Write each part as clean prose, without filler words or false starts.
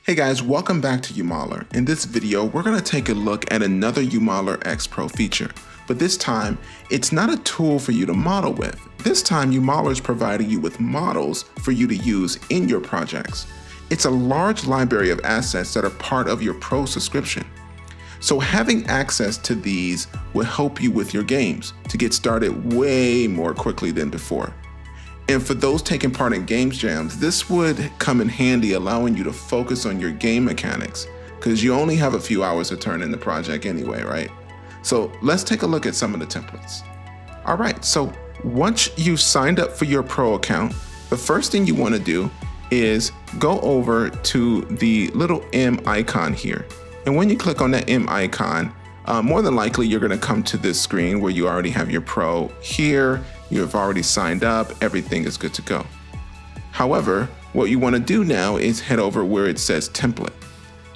Hey guys, welcome back to UModeler. In this video, we're going to take a look at another UModeler X Pro feature, but this time, it's not a tool for you to model with. This time, UModeler is providing you with models for you to use in your projects. It's a large library of assets that are part of your Pro subscription. So having access to these will help you with your games to get started way more quickly than before. And for those taking part in games jams, this would come in handy, allowing you to focus on your game mechanics because you only have a few hours to turn in the project anyway, right? So let's take a look at some of the templates. All right, so once you've signed up for your Pro account, the first thing you want to do is go over to the little M icon here. And when you click on that M icon, more than likely you're going to come to this screen where you already have your Pro here. You've already signed up, everything is good to go. However, what you want to do now is head over where it says template.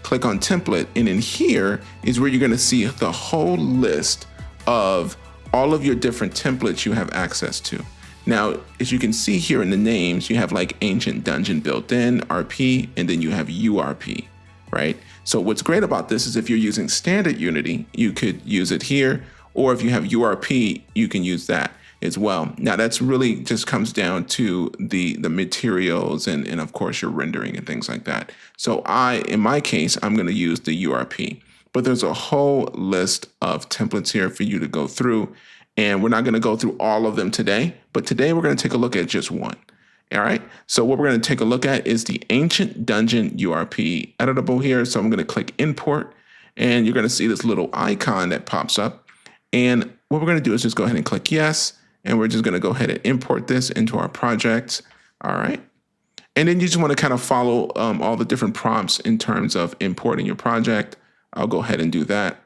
Click on template, and in here is where you're going to see the whole list of all of your different templates you have access to. Now, as you can see here in the names, you have like Ancient Dungeon built in, RP, and then you have URP, right? So what's great about this is if you're using standard Unity, you could use it here, or if you have URP, you can use that as well. Now that's really just comes down to the materials and of course your rendering and things like that. So in my case, I'm going to use the URP, but there's a whole list of templates here for you to go through. And we're not going to go through all of them today, but today we're going to take a look at just one. All right. So what we're going to take a look at is the Ancient Dungeon URP editable here. So I'm going to click import and you're going to see this little icon that pops up. And what we're going to do is just go ahead and click yes. And we're just going to go ahead and import this into our project. All right. And then you just want to kind of follow all the different prompts in terms of importing your project. I'll go ahead and do that.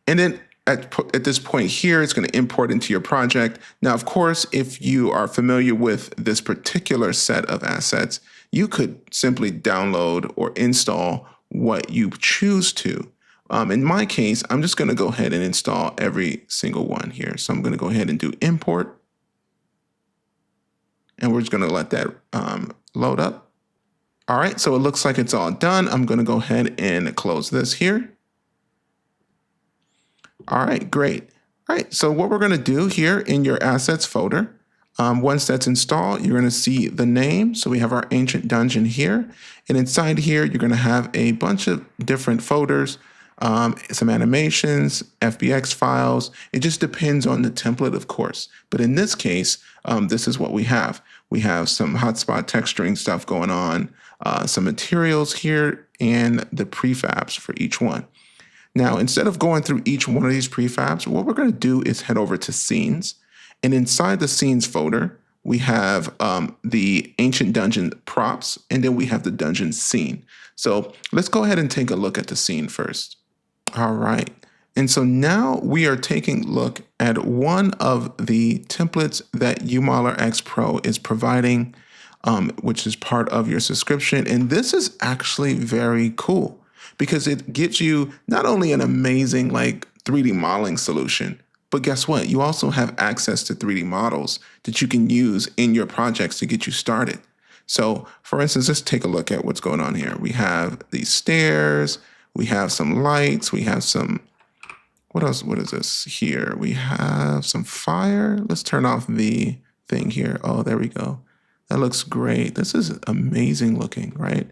And then at this point here, it's going to import into your project. Now, of course, if you are familiar with this particular set of assets, you could simply download or install what you choose to. In my case, I'm just going to go ahead and install every single one here. So I'm going to go ahead and do import. And we're just going to let that load up. All right, so it looks like it's all done. I'm going to go ahead and close this here. All right, great. All right, so what we're going to do here in your assets folder, once that's installed, you're going to see the name. So we have our Ancient Dungeon here. And inside here, you're going to have a bunch of different folders. Some animations, FBX files. It just depends on the template, of course. But in this case, this is what we have. We have some hotspot texturing stuff going on, some materials here, and the prefabs for each one. Now, instead of going through each one of these prefabs, what we're going to do is head over to Scenes. And inside the Scenes folder, we have the Ancient Dungeon props, and then we have the dungeon scene. So let's go ahead and take a look at the scene first. All right. And so now we are taking a look at one of the templates that UModeler X Pro is providing, which is part of your subscription. And this is actually very cool because it gives you not only an amazing like 3D modeling solution, but guess what? You also have access to 3D models that you can use in your projects to get you started. So for instance, let's take a look at what's going on here. We have these stairs. We have some lights. We have some, what else? What is this here? We have some fire. Let's turn off the thing here. Oh, there we go. That looks great. This is amazing looking, right?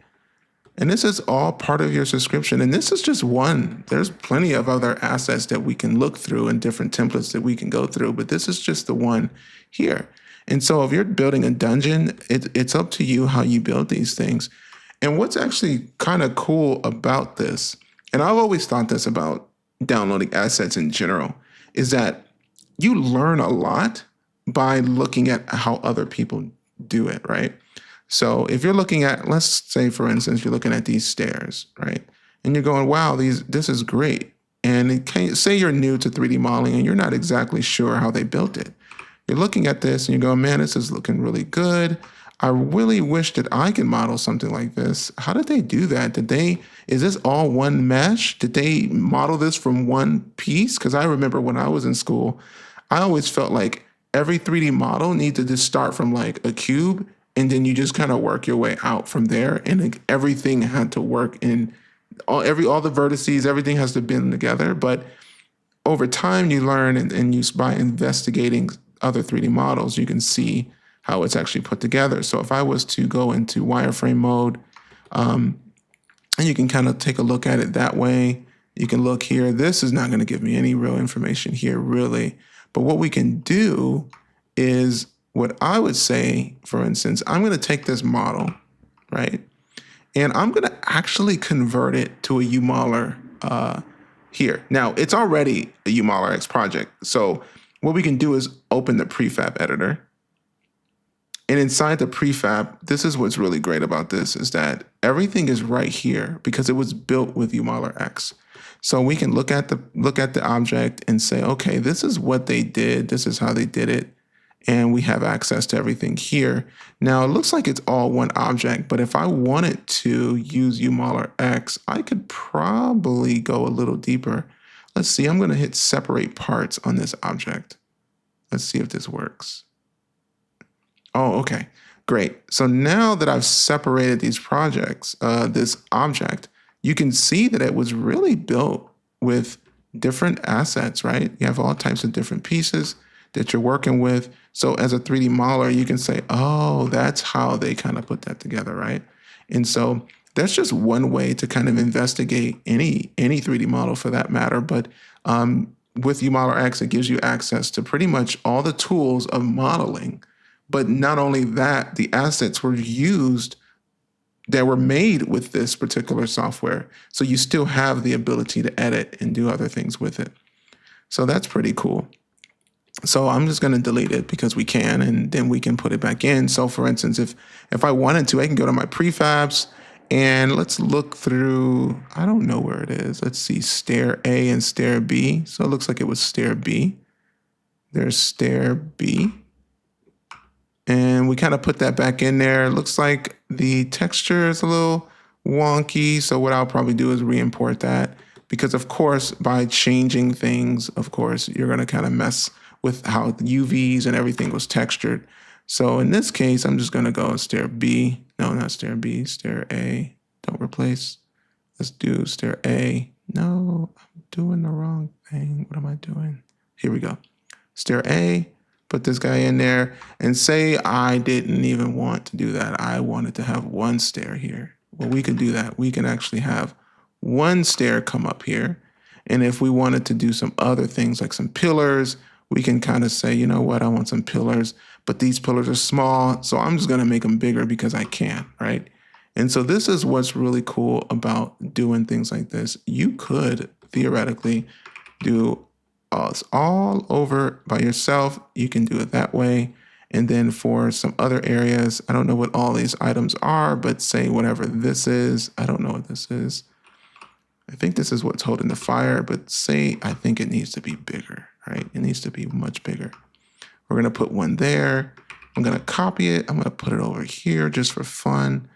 And this is all part of your subscription. And this is just one. There's plenty of other assets that we can look through and different templates that we can go through, but this is just the one here. And so if you're building a dungeon, it's up to you how you build these things. And what's actually kind of cool about this, and I've always thought this about downloading assets in general, is that you learn a lot by looking at how other people do it, right? So if you're looking at, let's say, for instance, you're looking at these stairs, right? And you're going, wow, this is great. And say you're new to 3D modeling and you're not exactly sure how they built it. You're looking at this and you're going, man, this is looking really good. I really wish that I could model something like this. How did they do that? Is this all one mesh? Did they model this from one piece? Because I remember when I was in school, I always felt like every 3D model needed to start from like a cube and then you just kind of work your way out from there. And like, everything had to work in all the vertices, everything has to bend together. But over time, you learn, and you, by investigating other 3D models, you can see how it's actually put together. So if I was to go into wireframe mode, and you can kind of take a look at it that way. You can look here. This is not going to give me any real information here, really. But what we can do is, what I would say, for instance, I'm going to take this model, right? And I'm going to actually convert it to a UModeler here. Now, it's already a UModeler X project. So what we can do is open the prefab editor. And inside the prefab, this is what's really great about this, is that everything is right here because it was built with UModeler X. So we can look at the object and say, okay, this is what they did. This is how they did it. And we have access to everything here. Now, it looks like it's all one object, but if I wanted to use UModeler X, I could probably go a little deeper. Let's see, I'm going to hit separate parts on this object. Let's see if this works. Oh, okay, great. So now that I've separated these projects, this object, you can see that it was really built with different assets, right? You have all types of different pieces that you're working with. So as a 3D modeler, you can say, oh, that's how they kind of put that together, right? And so that's just one way to kind of investigate any 3D model for that matter. But with UModeler X, it gives you access to pretty much all the tools of modeling. But not only that, the assets were used that were made with this particular software. So you still have the ability to edit and do other things with it. So that's pretty cool. So I'm just going to delete it because we can, and then we can put it back in. So for instance, if I wanted to, I can go to my prefabs and let's look through, I don't know where it is. Let's see, stair A and stair B. So it looks like it was stair B. There's stair B. And we kind of put that back in there. It looks like the texture is a little wonky. So what I'll probably do is re-import that, because of course, by changing things, of course, you're going to kind of mess with how the UVs and everything was textured. So in this case, I'm just going to go stair B. No, not stair B, stair A. Don't replace. Let's do stair A. No, I'm doing the wrong thing. What am I doing? Here we go. Stair A. Put this guy in there, and say I didn't even want to do that. I wanted to have one stair here. Well, we can do that. We can actually have one stair come up here. And if we wanted to do some other things like some pillars, we can kind of say, you know what, I want some pillars, but these pillars are small, so I'm just going to make them bigger because I can, right? And so this is what's really cool about doing things like this. You could theoretically do all over by yourself. You can do it that way. And then for some other areas, I don't know what all these items are, but say whatever this is, I don't know what this is. I think this is what's holding the fire, but say I think it needs to be bigger, right? It needs to be much bigger. We're going to put one there. I'm going to copy it. I'm going to put it over here just for fun.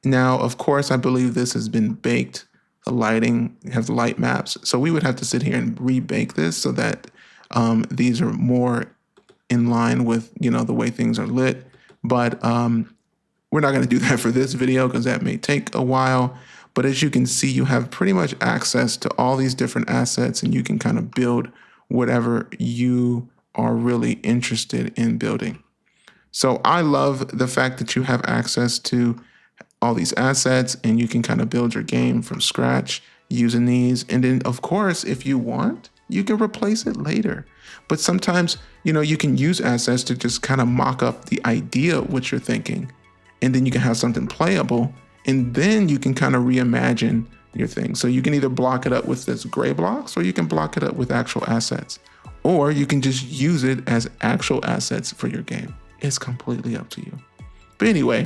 Now, of course, I believe this has been baked. The lighting, you have the light maps. So we would have to sit here and rebake this so that these are more in line with, the way things are lit. But we're not going to do that for this video because that may take a while. But as you can see, you have pretty much access to all these different assets, and you can kind of build whatever you are really interested in building. So I love the fact that you have access to all these assets, and you can kind of build your game from scratch using these. And then, of course, if you want, you can replace it later. But sometimes, you can use assets to just kind of mock up the idea of what you're thinking. And then you can have something playable, and then you can kind of reimagine your thing. So you can either block it up with this gray blocks, or you can block it up with actual assets. Or you can just use it as actual assets for your game. It's completely up to you. But anyway,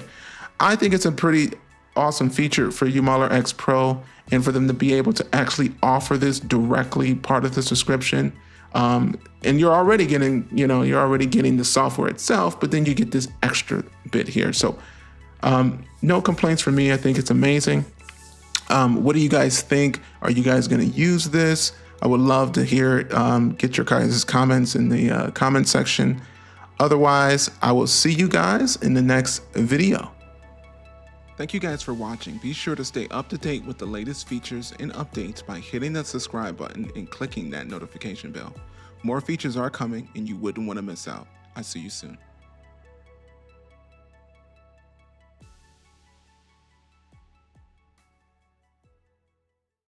I think it's a pretty awesome feature for UModeler X Pro, and for them to be able to actually offer this directly part of the subscription. And you're already getting, the software itself, but then you get this extra bit here. So no complaints from me. I think it's amazing. What do you guys think? Are you guys going to use this? I would love to hear, get your guys' comments in the comment section. Otherwise, I will see you guys in the next video. Thank you guys for watching. Be sure to stay up to date with the latest features and updates by hitting that subscribe button and clicking that notification bell. More features are coming and you wouldn't want to miss out. I'll see you soon.